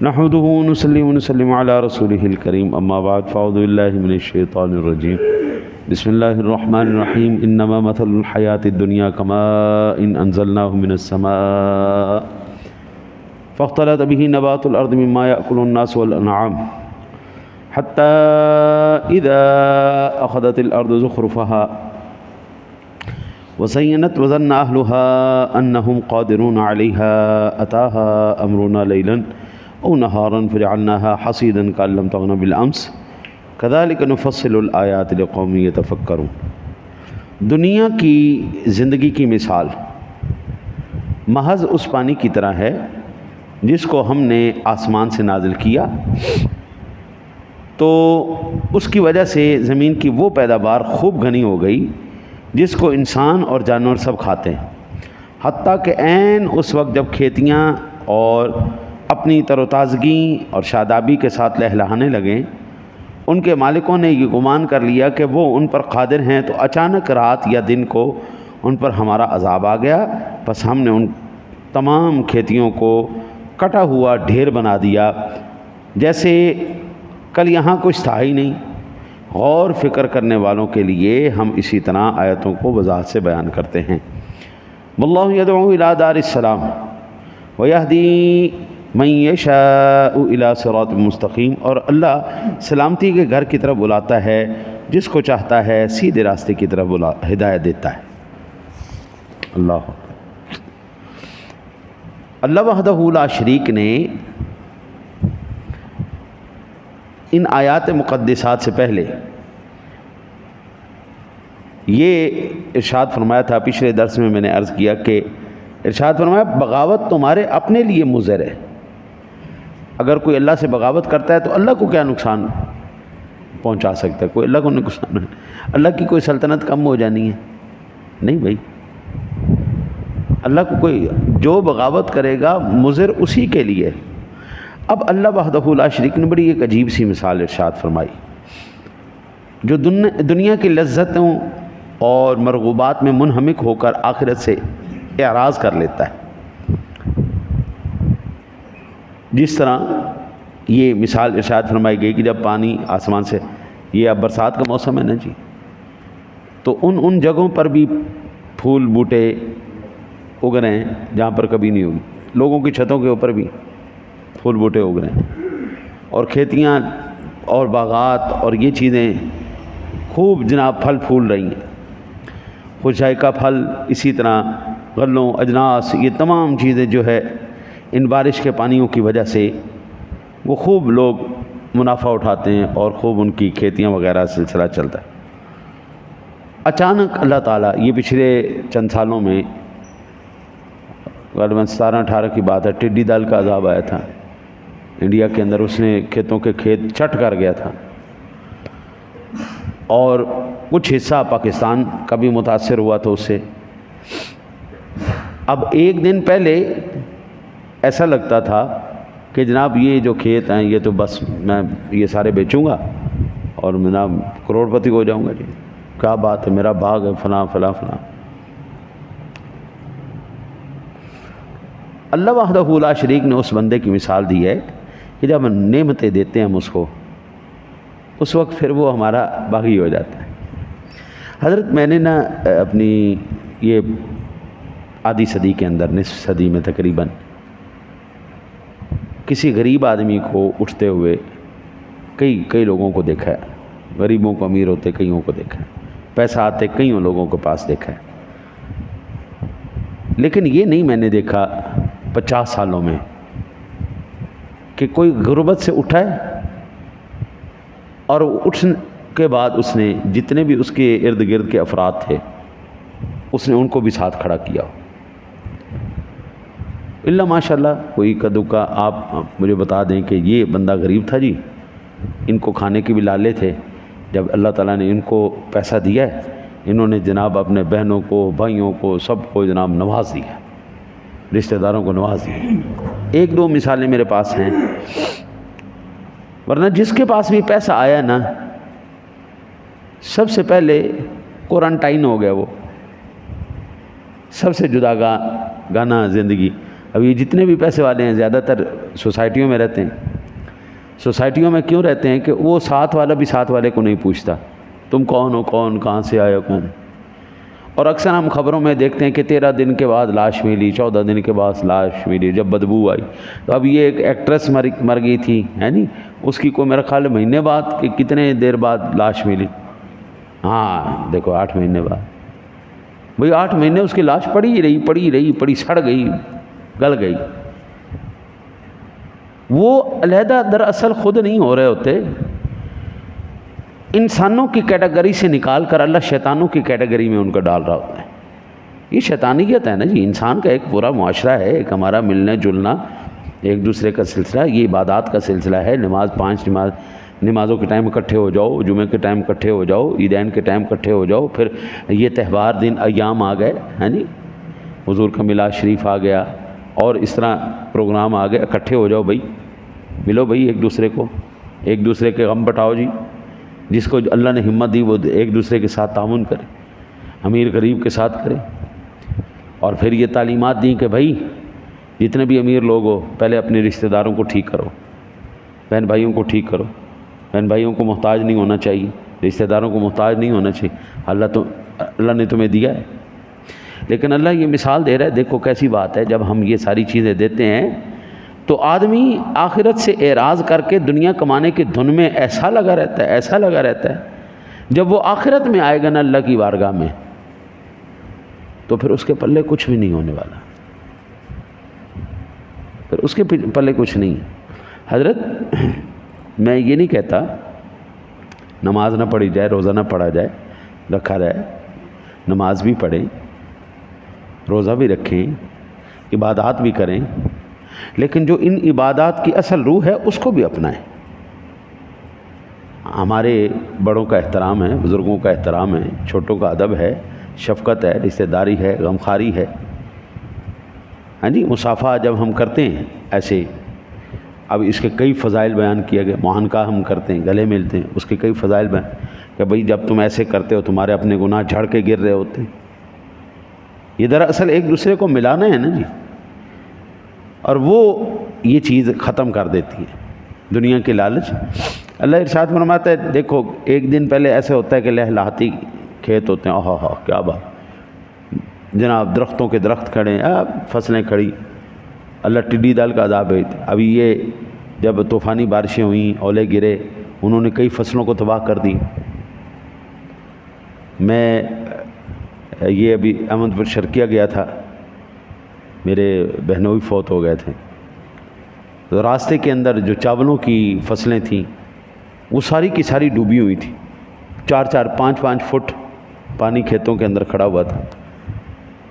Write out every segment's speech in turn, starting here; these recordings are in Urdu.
نحمده ونصلي ونسلم على رسوله الكريم اما بعد فاعوذ بالله من الشيطان الرجيم بسم الله الرحمن الرحيم انما مثل الحياة الدنيا كماء انزلناه من السماء فاختلط به نبات الارض مما يأكل الناس والانعام حتى اذا اخذت الارض زخرفها وزينت وظن اهلها انهم قادرون عليها اتاها امرنا ليلا او نہارا فجعلناها حصیدا کأن لم تغن بالامس كذلك نفصل الآیات لقوم یتفکرون۔ دنیا کی زندگی کی مثال محض اس پانی کی طرح ہے جس کو ہم نے آسمان سے نازل کیا تو اس کی وجہ سے زمین کی وہ پیداوار خوب گھنی ہو گئی جس کو انسان اور جانور سب کھاتے ہیں، حتیٰ کہ عین اس وقت جب کھیتیاں اور اپنی تر و تازگی اور شادابی کے ساتھ لہلہانے لگیں، ان کے مالکوں نے یہ گمان کر لیا کہ وہ ان پر قادر ہیں، تو اچانک رات یا دن کو ان پر ہمارا عذاب آ گیا، بس ہم نے ان تمام کھیتیوں کو کٹا ہوا ڈھیر بنا دیا جیسے کل یہاں کچھ تھا ہی نہیں۔ غور فکر کرنے والوں کے لیے ہم اسی طرح آیتوں کو وضاحت سے بیان کرتے ہیں۔ واللہ یدعو الی دار السلام ویہدی من یشاء الی صراط مستقیم، اور اللہ سلامتی کے گھر کی طرف بلاتا ہے جس کو چاہتا ہے سیدھے راستے کی طرف ہدایت دیتا ہے۔ اللہ وحدہ لا شریک نے ان آیات مقدسات سے پہلے یہ ارشاد فرمایا تھا، پچھلے درس میں نے عرض کیا کہ ارشاد فرمایا بغاوت تمہارے اپنے لیے مضر ہے۔ اگر کوئی اللہ سے بغاوت کرتا ہے تو اللہ کو کیا نقصان پہنچا سکتا ہے؟ کوئی اللہ کو نقصان ہے؟ اللہ کی کوئی سلطنت کم ہو جانی ہے؟ نہیں بھائی، اللہ کو کوئی جو بغاوت کرے گا مضر اسی کے لیے۔ اب اللہ وحدہ لا شریک نے بڑی ایک عجیب سی مثال ارشاد فرمائی، جو دنیا کی لذتوں اور مرغوبات میں منہمک ہو کر آخرت سے اعراض کر لیتا ہے۔ جس طرح یہ مثال ارشاد فرمائی گئی کہ جب پانی آسمان سے، یہ اب برسات کا موسم ہے نا جی، تو ان جگہوں پر بھی پھول بوٹے اگ رہے ہیں جہاں پر کبھی نہیں ہوگی، لوگوں کی چھتوں کے اوپر بھی پھول بوٹے اگ رہے ہیں، اور کھیتیاں اور باغات اور یہ چیزیں خوب جناب پھل پھول رہی ہیں، خوشائی کا پھل، اسی طرح غلوں، اجناس، یہ تمام چیزیں جو ہے ان بارش کے پانیوں کی وجہ سے وہ خوب لوگ منافع اٹھاتے ہیں اور خوب ان کی کھیتیاں وغیرہ سلسلہ چلتا ہے۔ اچانک اللہ تعالیٰ، یہ پچھلے چند سالوں میں غالباً 17-18 کی بات ہے، ٹڈی دل کا عذاب آیا تھا انڈیا کے اندر، اس نے کھیتوں کے کھیت چٹ کر گیا تھا، اور کچھ حصہ پاکستان کا بھی متاثر ہوا تھا اس سے۔ اب ایک دن پہلے ایسا لگتا تھا کہ جناب یہ جو کھیت ہیں یہ تو بس میں یہ سارے بیچوں گا اور میں کروڑ پتی ہو جاؤں گا، جی کیا بات ہے، میرا باغ ہے فلاں فلاں فلاں۔ اللہ وحدہ لا شریک نے اس بندے کی مثال دی ہے کہ جب ہم نعمتیں دیتے ہیں ہم اس کو، اس وقت پھر وہ ہمارا باغی ہو جاتا ہے۔ حضرت میں نے اپنی یہ آدھی صدی کے اندر، نصف صدی میں تقریباً، کسی غریب آدمی کو اٹھتے ہوئے کئی لوگوں کو دیکھا ہے، غریبوں کو امیر ہوتے کئیوں کو دیکھا ہے، پیسہ آتے کئیوں لوگوں کے پاس دیکھا ہے، لیکن یہ نہیں میں نے دیکھا 50 سالوں میں کہ کوئی غربت سے اٹھا ہے اور اٹھنے کے بعد اس نے جتنے بھی اس کے ارد گرد کے افراد تھے اس نے ان کو بھی ساتھ کھڑا کیا، اللہ ماشاء اللہ کوئی کدو کا آپ مجھے بتا دیں کہ یہ بندہ غریب تھا جی، ان کو کھانے کے بھی لالے تھے، جب اللہ تعالیٰ نے ان کو پیسہ دیا ہے انہوں نے جناب اپنے بہنوں کو، بھائیوں کو، سب کو جناب نواز دیا، رشتہ داروں کو نواز دیا۔ ایک دو مثالیں میرے پاس ہیں، ورنہ جس کے پاس بھی پیسہ آیا نا سب سے پہلے کوارنٹائن ہو گیا، وہ سب سے جدا گانا زندگی، اب یہ جتنے بھی پیسے والے ہیں زیادہ تر سوسائٹیوں میں رہتے ہیں. سوسائٹیوں میں کیوں رہتے ہیں کہ وہ ساتھ والا بھی ساتھ والے کو نہیں پوچھتا تم کون ہو, کون کہاں سے آئے ہو, کون. اور اکثر ہم خبروں میں دیکھتے ہیں کہ 13 دن کے بعد لاش ملی, 14 دن کے بعد لاش ملی, جب بدبو آئی. تو اب یہ ایک ایکٹریس مر گئی تھی ہے نہیں, اس کی کو میرا خیال مہینے بعد کہ کتنے دیر بعد لاش ملی. ہاں دیکھو 8 مہینے بعد. بھئی 8 مہینے اس کی لاش پڑی سڑ گئی, گل گئی. وہ علیحدہ دراصل خود نہیں ہو رہے ہوتے, انسانوں کی کیٹیگری سے نکال کر اللہ شیطانوں کی کیٹیگری میں ان کو ڈال رہا ہوتا ہے. یہ شیطانیت ہے نا جی. انسان کا ایک پورا معاشرہ ہے, ایک ہمارا ملنا جلنا, ایک دوسرے کا سلسلہ, یہ عبادات کا سلسلہ ہے. 5 نمازوں کے ٹائم اکٹھے ہو جاؤ, جمعے کے ٹائم اکٹھے ہو جاؤ, عیدین کے ٹائم اکٹھے ہو جاؤ. پھر یہ تہوار دن ایام آ گئے ہیں جی, حضور کا میلاد شریف آ گیا, اور اس طرح پروگرام آ گئے, اکٹھے ہو جاؤ بھائی, ملو بھائی ایک دوسرے کو, ایک دوسرے کے غم بٹاؤ جی. جس کو اللہ نے ہمت دی وہ ایک دوسرے کے ساتھ تعاون کرے, امیر غریب کے ساتھ کرے. اور پھر یہ تعلیمات دیں کہ بھائی جتنے بھی امیر لوگ ہو پہلے اپنے رشتہ داروں کو ٹھیک کرو, بہن بھائیوں کو ٹھیک کرو. بہن بھائیوں کو محتاج نہیں ہونا چاہیے, رشتہ داروں کو محتاج نہیں ہونا چاہیے. اللہ نے تمہیں دیا ہے. لیکن اللہ یہ مثال دے رہا ہے, دیکھو کیسی بات ہے. جب ہم یہ ساری چیزیں دیتے ہیں تو آدمی آخرت سے اعراض کر کے دنیا کمانے کی دھن میں ایسا لگا رہتا ہے. جب وہ آخرت میں آئے گا نا اللہ کی بارگاہ میں, تو پھر اس کے پلے کچھ بھی نہیں ہونے والا, پھر اس کے پلے کچھ نہیں. حضرت میں یہ نہیں کہتا نماز نہ پڑھی جائے, روزہ نہ پڑھا جائے, رکھا رہے. نماز بھی پڑھیں, روزہ بھی رکھیں, عبادات بھی کریں, لیکن جو ان عبادات کی اصل روح ہے اس کو بھی اپنائیں. ہمارے بڑوں کا احترام ہے, بزرگوں کا احترام ہے, چھوٹوں کا ادب ہے, شفقت ہے, رشتہ داری ہے, غمخواری ہے. ہاں جی, مصافحہ جب ہم کرتے ہیں ایسے, اب اس کے کئی فضائل بیان کیا گیا. معانقہ ہم کرتے ہیں, گلے ملتے ہیں, اس کے کئی فضائل بیان کہ بھئی جب تم ایسے کرتے ہو تمہارے اپنے گناہ جھڑ کے گر رہے ہوتے ہیں. یہ دراصل ایک دوسرے کو ملانا ہے نا جی, اور وہ یہ چیز ختم کر دیتی ہے دنیا کے لالچ. اللہ ارشاد فرماتا ہے, دیکھو ایک دن پہلے ایسے ہوتا ہے کہ لہلہاتی کھیت ہوتے ہیں, آہا کیا بات, جناب درختوں کے درخت کھڑے ہیں, فصلیں کھڑی, اللہ ٹڈی دل کا عذاب ہے. ابھی یہ جب طوفانی بارشیں ہوئیں, اولے گرے, انہوں نے کئی فصلوں کو تباہ کر دی. میں یہ ابھی احمد پور شرقیہ گیا تھا, میرے بہنوئی فوت ہو گئے تھے. تو راستے کے اندر جو چاولوں کی فصلیں تھیں وہ ساری کی ساری ڈوبی ہوئی تھی. 4-4 5-5 فٹ پانی کھیتوں کے اندر کھڑا ہوا تھا.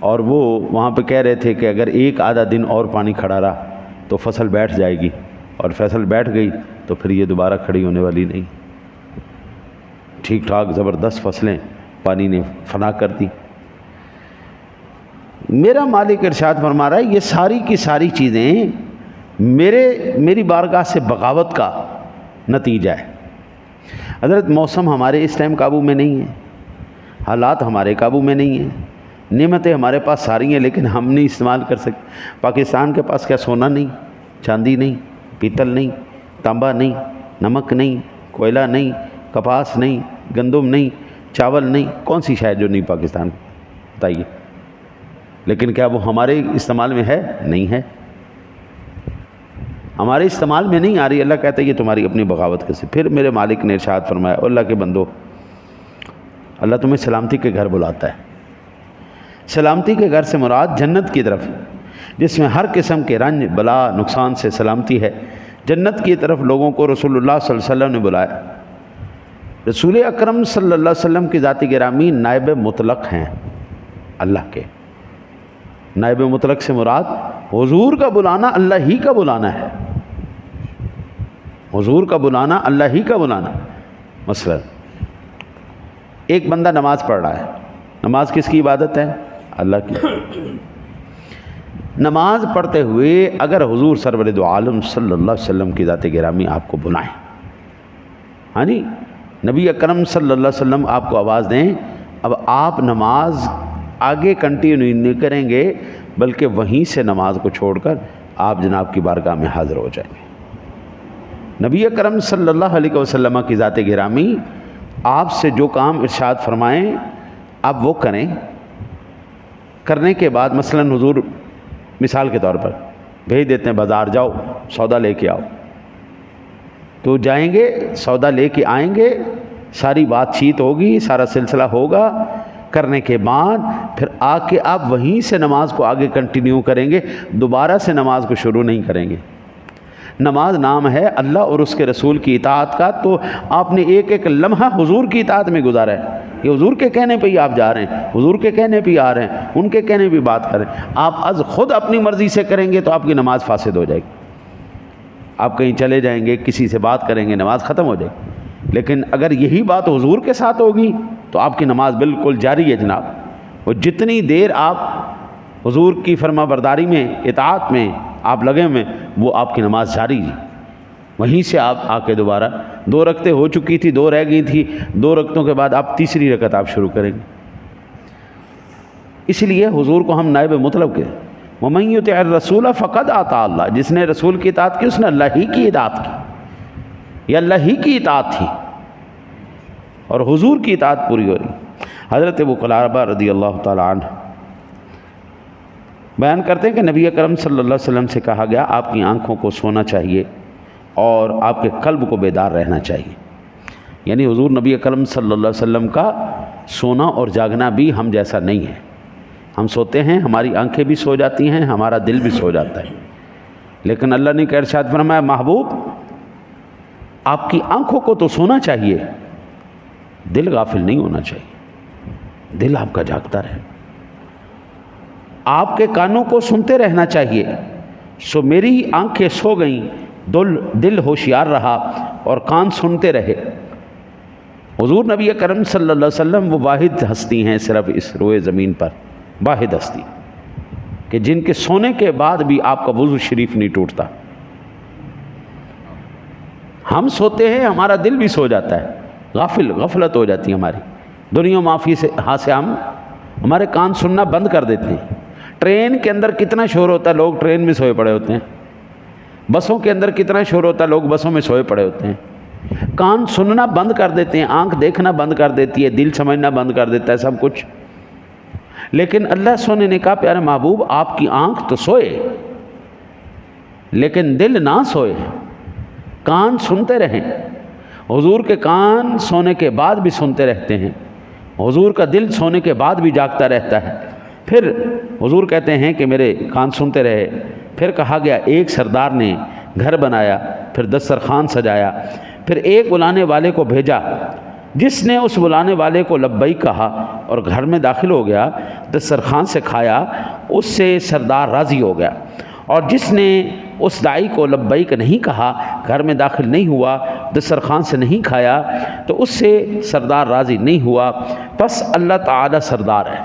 اور وہ وہاں پہ کہہ رہے تھے کہ اگر ایک آدھا دن اور پانی کھڑا رہا تو فصل بیٹھ جائے گی, اور فصل بیٹھ گئی تو پھر یہ دوبارہ کھڑی ہونے والی نہیں. ٹھیک ٹھاک زبردست فصلیں پانی نے فنا کر دی. میرا مالک ارشاد فرما رہا ہے یہ ساری کی ساری چیزیں میری بارگاہ سے بغاوت کا نتیجہ ہے. حضرت موسم ہمارے اس ٹائم قابو میں نہیں ہے, حالات ہمارے قابو میں نہیں ہیں, نعمتیں ہمارے پاس ساری ہیں لیکن ہم نہیں استعمال کر سکتے. پاکستان کے پاس کیا سونا نہیں, چاندی نہیں, پیتل نہیں, تانبا نہیں, نمک نہیں, کوئلہ نہیں, کپاس نہیں, گندم نہیں, چاول نہیں, کون سی شے جو نہیں پاکستان کی, بتائیے. لیکن کیا وہ ہمارے استعمال میں ہے؟ نہیں ہے, ہمارے استعمال میں نہیں آ رہی. اللہ کہتا ہے یہ تمہاری اپنی بغاوت سے. پھر میرے مالک نے ارشاد فرمایا, اللہ کے بندو, اللہ تمہیں سلامتی کے گھر بلاتا ہے. سلامتی کے گھر سے مراد جنت کی طرف, جس میں ہر قسم کے رنج بلا نقصان سے سلامتی ہے. جنت کی طرف لوگوں کو رسول اللہ صلی اللہ علیہ وسلم نے بلایا. رسول اکرم صلی اللہ علیہ وسلم کی ذات گرامی نائب مطلق ہیں اللہ کے. نائب مطلق سے مراد حضور کا بلانا اللہ ہی کا بلانا ہے. حضور کا بلانا اللہ ہی کا بلانا. مثلا ایک بندہ نماز پڑھ رہا ہے, نماز کس کی عبادت ہے؟ اللہ کی. نماز پڑھتے ہوئے اگر حضور سرور دو عالم صلی اللہ علیہ وسلم کی ذات گرامی آپ کو بلائیں, ہاں جی, نبی اکرم صلی اللہ علیہ وسلم آپ کو آواز دیں, اب آپ نماز آگے کنٹینیو نہیں کریں گے بلکہ وہیں سے نماز کو چھوڑ کر آپ جناب کی بارگاہ میں حاضر ہو جائیں گے۔ نبی اکرم صلی اللہ علیہ وسلم کی ذات گرامی آپ سے جو کام ارشاد فرمائیں آپ وہ کریں، کرنے کے بعد مثلا حضور مثال کے طور پر بھیج دیتے ہیں بازار جاؤ سودا لے کے آؤ، تو جائیں گے سودا لے کے آئیں گے، ساری بات چیت ہوگی، سارا سلسلہ ہوگا، کرنے کے بعد پھر آ کے آپ وہیں سے نماز کو آگے کنٹینیو کریں گے، دوبارہ سے نماز کو شروع نہیں کریں گے۔ نماز نام ہے اللہ اور اس کے رسول کی اطاعت کا، تو آپ نے ایک ایک لمحہ حضور کی اطاعت میں گزارا ہے، یہ حضور کے کہنے پہ ہی آپ جا رہے ہیں، حضور کے کہنے پہ ہی آ رہے ہیں، ان کے کہنے پہ بات کر رہے ہیں۔ آپ از خود اپنی مرضی سے کریں گے تو آپ کی نماز فاسد ہو جائے گی، آپ کہیں چلے جائیں گے، کسی سے بات کریں گے، نماز ختم ہو جائے گی۔ لیکن اگر یہی بات حضور کے ساتھ ہوگی تو آپ کی نماز بالکل جاری ہے جناب، اور جتنی دیر آپ حضور کی فرما برداری میں اطاعت میں آپ لگے ہوئے وہ آپ کی نماز جاری ہے۔ وہیں سے آپ آ کے دوبارہ 2 رکعتیں ہو چکی تھی، 2 رہ گئی تھی، 2 رکعتوں کے بعد آپ تیسری رکعت آپ شروع کریں گے۔ اس لیے حضور کو ہم نائب مطلب کے وَمَن يُطِعِ الرَّسُولَ فَقَدْ أَطَاعَ اللَّهَ، جس نے رسول کی اطاعت کی اس نے اللہ ہی کی اطاعت کی، یہ اللہ ہی کی اطاعت تھی، اور حضور کی اطاعت پوری ہو رہی۔ حضرت ابو قلابہ رضی اللہ تعالیٰ عنہ بیان کرتے ہیں کہ نبی اکرم صلی اللہ علیہ وسلم سے کہا گیا آپ کی آنکھوں کو سونا چاہیے اور آپ کے قلب کو بیدار رہنا چاہیے، یعنی حضور نبی اکرم صلی اللہ علیہ وسلم کا سونا اور جاگنا بھی ہم جیسا نہیں ہے۔ ہم سوتے ہیں، ہماری آنکھیں بھی سو جاتی ہیں، ہمارا دل بھی سو جاتا ہے، لیکن اللہ نے کیا ارشاد فرمایا، محبوب آپ کی آنکھوں کو تو سونا چاہیے، دل غافل نہیں ہونا چاہیے، دل آپ کا جاگتا رہے۔ آپ کے کانوں کو سنتے رہنا چاہیے، سو میری آنکھیں سو گئیں، دل ہوشیار رہا اور کان سنتے رہے۔ حضور نبی کرم صلی اللہ علیہ وسلم وہ واحد ہستی ہیں صرف اس روئے زمین پر، واحد ہستی کہ جن کے سونے کے بعد بھی آپ کا وضو شریف نہیں ٹوٹتا۔ ہم سوتے ہیں، ہمارا دل بھی سو جاتا ہے، غفلت ہو جاتی ہے ہماری دنیا معافی سے، ہاں سے ہمارے کان سننا بند کر دیتے ہیں۔ ٹرین کے اندر کتنا شور ہوتا ہے، لوگ ٹرین میں سوئے پڑے ہوتے ہیں، بسوں کے اندر کتنا شور ہوتا ہے، لوگ بسوں میں سوئے پڑے ہوتے ہیں۔ کان سننا بند کر دیتے ہیں، آنکھ دیکھنا بند کر دیتی ہے، دل سمجھنا بند کر دیتا ہے، سب کچھ۔ لیکن اللہ سونے نے کہا پیارے محبوب آپ کی آنکھ تو سوئے لیکن دل نہ سوئے، کان سنتے رہیں۔ حضور کے کان سونے کے بعد بھی سنتے رہتے ہیں، حضور کا دل سونے کے بعد بھی جاگتا رہتا ہے۔ پھر حضور کہتے ہیں کہ میرے کان سنتے رہے۔ پھر کہا گیا ایک سردار نے گھر بنایا، پھر دسترخوان سجایا، پھر ایک بلانے والے کو بھیجا، جس نے اس بلانے والے کو لبیک کہا اور گھر میں داخل ہو گیا، دسترخوان سے کھایا، اس سے سردار راضی ہو گیا، اور جس نے اس داعی کو لبیک نہیں کہا، گھر میں داخل نہیں ہوا، دسترخوان سے نہیں کھایا، تو اس سے سردار راضی نہیں ہوا۔ پس اللہ تعالی سردار ہے،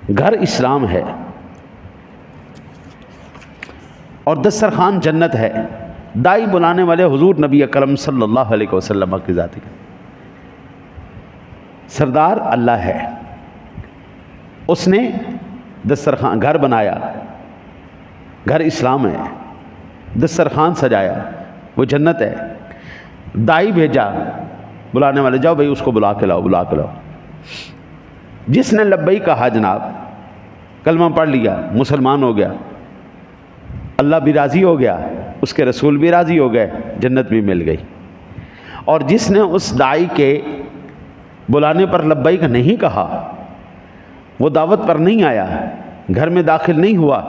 گھر اسلام ہے، اور دسترخوان جنت ہے، دائی بلانے والے حضور نبی اکرم صلی اللہ علیہ وسلم کی ذات ہے۔ سردار اللہ ہے، اس نے دسترخوان گھر بنایا، گھر اسلام ہے، دسترخوان سجایا، وہ جنت ہے، دائی بھیجا بلانے والے، جاؤ بھائی اس کو بلا کے لاؤ، جس نے لبیک کہا جناب، کلمہ پڑھ لیا، مسلمان ہو گیا، اللہ بھی راضی ہو گیا، اس کے رسول بھی راضی ہو گئے، جنت بھی مل گئی۔ اور جس نے اس داعی کے بلانے پر لبیک نہیں کہا، وہ دعوت پر نہیں آیا، گھر میں داخل نہیں ہوا،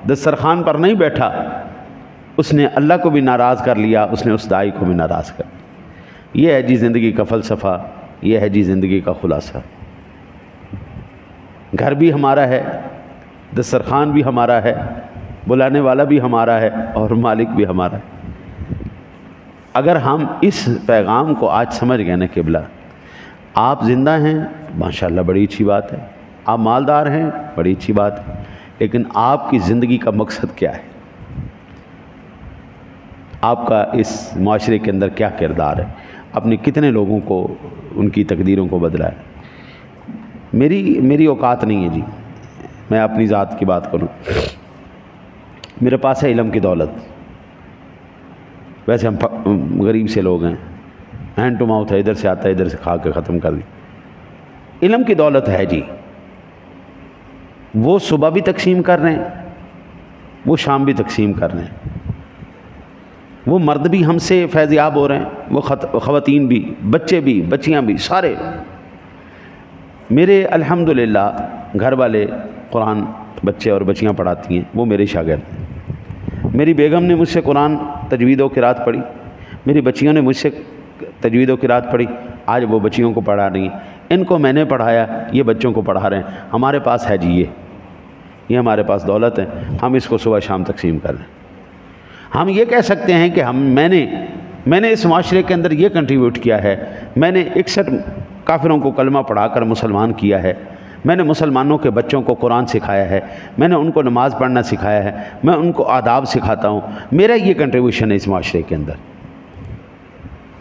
دسترخوان پر نہیں بیٹھا، اس نے اللہ کو بھی ناراض کر لیا، اس نے اس داعی کو بھی ناراض کر لیا۔ یہ ہے جی زندگی کا فلسفہ، یہ ہے جی زندگی کا خلاصہ۔ گھر بھی ہمارا ہے، دسترخوان بھی ہمارا ہے، بلانے والا بھی ہمارا ہے، اور مالک بھی ہمارا ہے۔ اگر ہم اس پیغام کو آج سمجھ گئے نا قبلہ، آپ زندہ ہیں ماشاءاللہ بڑی اچھی بات ہے، آپ مالدار ہیں بڑی اچھی بات ہے، لیکن آپ کی زندگی کا مقصد کیا ہے؟ آپ کا اس معاشرے کے اندر کیا کردار ہے؟ آپ نے کتنے لوگوں کو ان کی تقدیروں کو بدلا ہے؟ میری اوقات نہیں ہے جی، میں اپنی ذات کی بات کروں، میرے پاس ہے علم کی دولت، ویسے ہم غریب سے لوگ ہیں، ہینڈ ٹو ماؤتھ ہے، ادھر سے آتا ہے ادھر سے کھا کے ختم کر دی۔ علم کی دولت ہے جی، وہ صبح بھی تقسیم کر رہے ہیں، وہ شام بھی تقسیم کر رہے ہیں، وہ مرد بھی ہم سے فیض یاب ہو رہے ہیں، وہ خواتین بھی، بچے بھی، بچیاں بھی، سارے۔ میرے الحمدللہ گھر والے قرآن بچے اور بچیاں پڑھاتی ہیں، وہ میرے شاگرد ہیں۔ میری بیگم نے مجھ سے قرآن تجوید و قرات پڑھی، میری بچیوں نے مجھ سے تجوید و قرات پڑھی، آج وہ بچیوں کو پڑھا رہی ہیں، ان کو میں نے پڑھایا، یہ بچوں کو پڑھا رہے ہیں۔ ہمارے پاس ہے جی یہ ہمارے پاس دولت ہے، ہم اس کو صبح شام تقسیم کر رہے ہیں۔ ہم یہ کہہ سکتے ہیں کہ میں نے اس معاشرے کے اندر یہ کنٹریبیوٹ کیا ہے، میں نے 61 کافروں کو کلمہ پڑھا کر مسلمان کیا ہے، میں نے مسلمانوں کے بچوں کو قرآن سکھایا ہے، میں نے ان کو نماز پڑھنا سکھایا ہے، میں ان کو آداب سکھاتا ہوں، میرا یہ کنٹریبیوشن ہے اس معاشرے کے اندر۔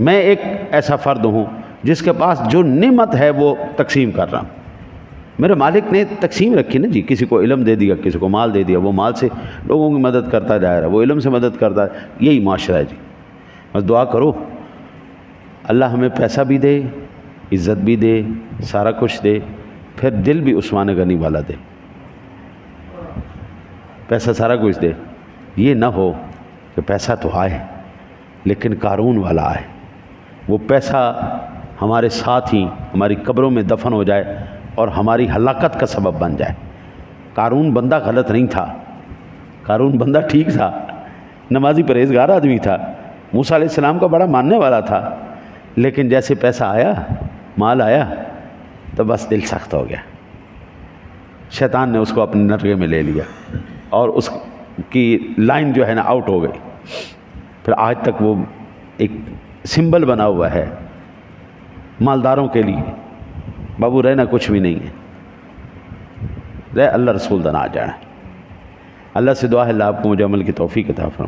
میں ایک ایسا فرد ہوں جس کے پاس جو نعمت ہے وہ تقسیم کر رہا ہوں۔ میرے مالک نے تقسیم رکھی نا جی، کسی کو علم دے دیا، کسی کو مال دے دیا، وہ مال سے لوگوں کی مدد کرتا جا رہا ہے، وہ علم سے مدد کرتا ہے، یہی معاشرہ ہے جی۔ بس دعا کرو اللہ ہمیں پیسہ بھی دے، عزت بھی دے، سارا کچھ دے، پھر دل بھی عثمان غنی والا دے۔ پیسہ سارا کچھ دے، یہ نہ ہو کہ پیسہ تو آئے لیکن قارون والا آئے، وہ پیسہ ہمارے ساتھ ہی ہماری قبروں میں دفن ہو جائے اور ہماری ہلاکت کا سبب بن جائے۔ قارون بندہ غلط نہیں تھا، قارون بندہ ٹھیک تھا، نمازی پرہیزگار آدمی تھا، موسیٰ علیہ السلام کا بڑا ماننے والا تھا، لیکن جیسے پیسہ آیا، مال آیا، تو بس دل سخت ہو گیا، شیطان نے اس کو اپنے نرغے میں لے لیا اور اس کی لائن جو ہے نا آؤٹ ہو گئی۔ پھر آج تک وہ ایک سمبل بنا ہوا ہے مالداروں کے لیے، بابو رہنا کچھ بھی نہیں ہے، رہ اللہ رسول دنا آ جانا۔ اللہ سے دعا ہے اللہ آپ کو مجھے عمل کی توفیق عطا فرمائے۔